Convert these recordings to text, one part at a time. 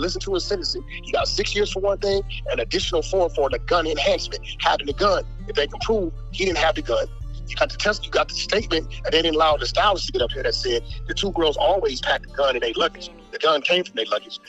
listen to his sentencing. He got 6 years for one thing, an additional 4 for the gun enhancement, having the gun. If they can prove he didn't have the gun. You got the test, you got the statement, and they didn't allow the stylist to get up here that said the two girls always packed the gun in their luggage. The gun came from their luggage.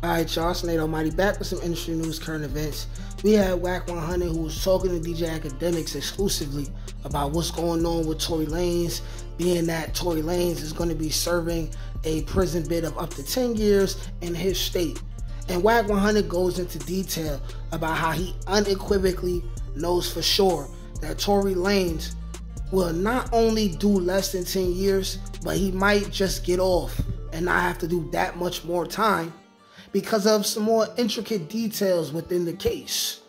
Alright, y'all, it's Nate Almighty back with some industry news, current events. We had Wack 100 who was talking to DJ Academics exclusively about what's going on with Tory Lanez, being that Tory Lanez is going to be serving a prison bid of up to 10 years in his state. And Wack 100 goes into detail about how he unequivocally knows for sure that Tory Lanez will not only do less than 10 years, but he might just get off and not have to do that much more time because of some more intricate details within the case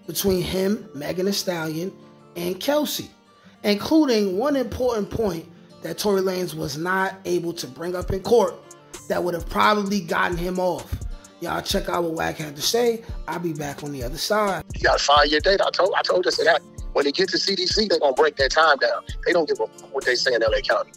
between him, Megan Thee Stallion, and Kelsey, including one important point that Tory Lanez was not able to bring up in court that would have probably gotten him off. Y'all check out what Wack had to say. I'll be back on the other side. You got a 5-year date. I told us that when they get to CDC, they're going to break their time down. They don't give a what they say in LA County.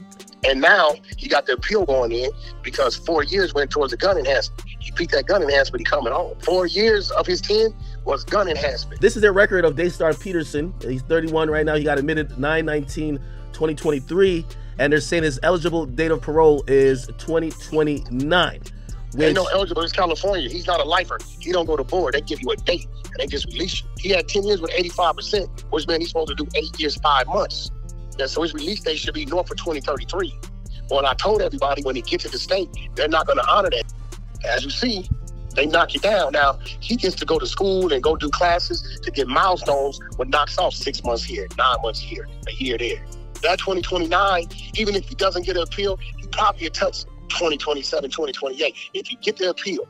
And now he got the appeal going in because 4 years went towards the gun enhancement. He picked that gun enhancement, he coming home. 4 years of his 10 was gun enhancement. This is their record of Daystar Peterson. He's 31 right now. He got admitted 9/19/2023. And they're saying his eligible date of parole is 2029. Ain't no eligible. It's California. He's not a lifer. He don't go to board. They give you a date and they just release you. He had 10 years with 85%, which meant he's supposed to do 8 years, 5 months. Yeah, so his release date should be north for 2033. Well, I told everybody when he gets to the state, they're not going to honor that. As you see, they knock you down. Now, he gets to go to school and go do classes to get milestones, what knocks off 6 months here, 9 months here, a year there. That 2029, even if he doesn't get an appeal, he probably touch 2027, 2028, if you get the appeal.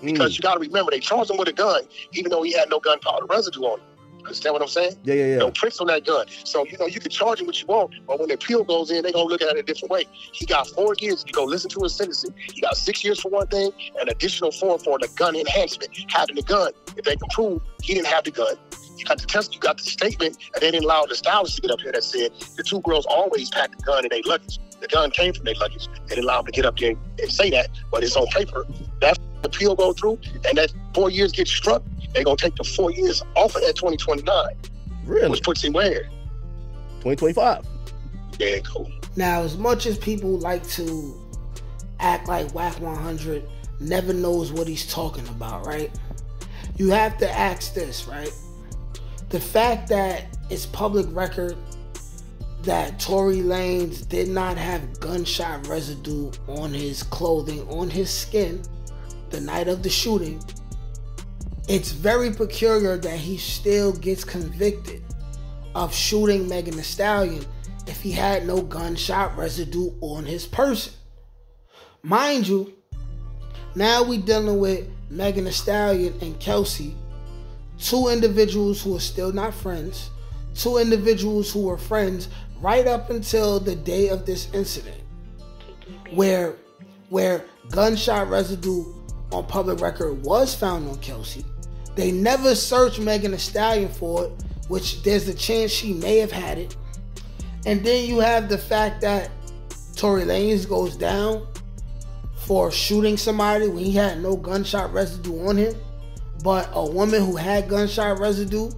Because you got to remember, they charged him with a gun, even though he had no gunpowder residue on him. Understand what I'm saying? Yeah. No pricks on that gun. So, you can charge him what you want, but when the appeal goes in, they're going to look at it a different way. He got 4 years. You go listen to his sentencing. He got 6 years for one thing, an additional 4 for the gun enhancement, having the gun. If they can prove he didn't have the gun. You got the test, you got the statement, and they didn't allow the stylist to get up here that said the two girls always packed the gun in their luggage. The gun came from their luggage. They didn't allow them to get up there and say that, but it's on paper. That appeal go through, and that 4 years gets struck, they're going to take the 4 years off of that 2029. Really? Which puts him where? 2025. Yeah, cool. Now, as much as people like to act like Wack 100 never knows what he's talking about, right? You have to ask this, right? The fact that it's public record that Tory Lanez did not have gunshot residue on his clothing, on his skin, the night of the shooting, it's very peculiar that he still gets convicted of shooting Megan Thee Stallion if he had no gunshot residue on his person. Mind you, now we dealing with Megan Thee Stallion and Kelsey, two individuals who are still not friends, two individuals who were friends right up until the day of this incident, where gunshot residue on public record was found on Kelsey. They never searched Megan Thee Stallion for it, which there's a chance she may have had it. And then you have the fact that Tory Lanez goes down for shooting somebody when he had no gunshot residue on him. But a woman who had gunshot residue,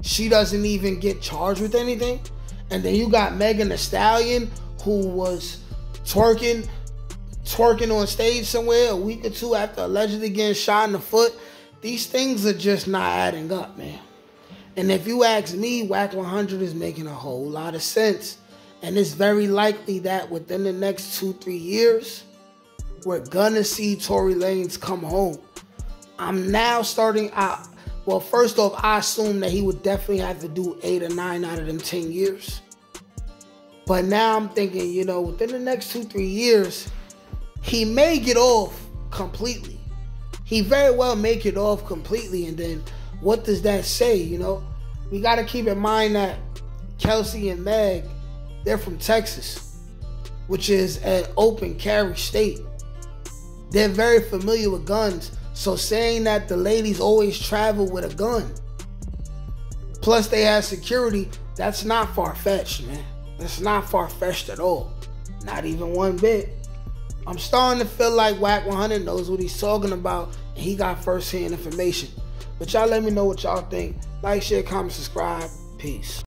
she doesn't even get charged with anything. And then you got Megan Thee Stallion, who was twerking on stage somewhere a week or two after allegedly getting shot in the foot. These things are just not adding up, man. And if you ask me, Wack 100 is making a whole lot of sense. And it's very likely that within the next 2-3 years, we're gonna see Tory Lanez come home. I'm now starting out. Well, first off, I assume that he would definitely have to do 8 or 9 out of them 10 years. But now I'm thinking, within the next 2-3 years, he may get off completely. He very well may get off completely. And then what does that say, We got to keep in mind that Kelsey and Meg, they're from Texas, which is an open carry state. They're very familiar with guns. So saying that the ladies always travel with a gun, plus they have security, that's not far-fetched, man. That's not far-fetched at all. Not even one bit. I'm starting to feel like Wack 100 knows what he's talking about, and he got first-hand information. But y'all let me know what y'all think. Like, share, comment, subscribe. Peace.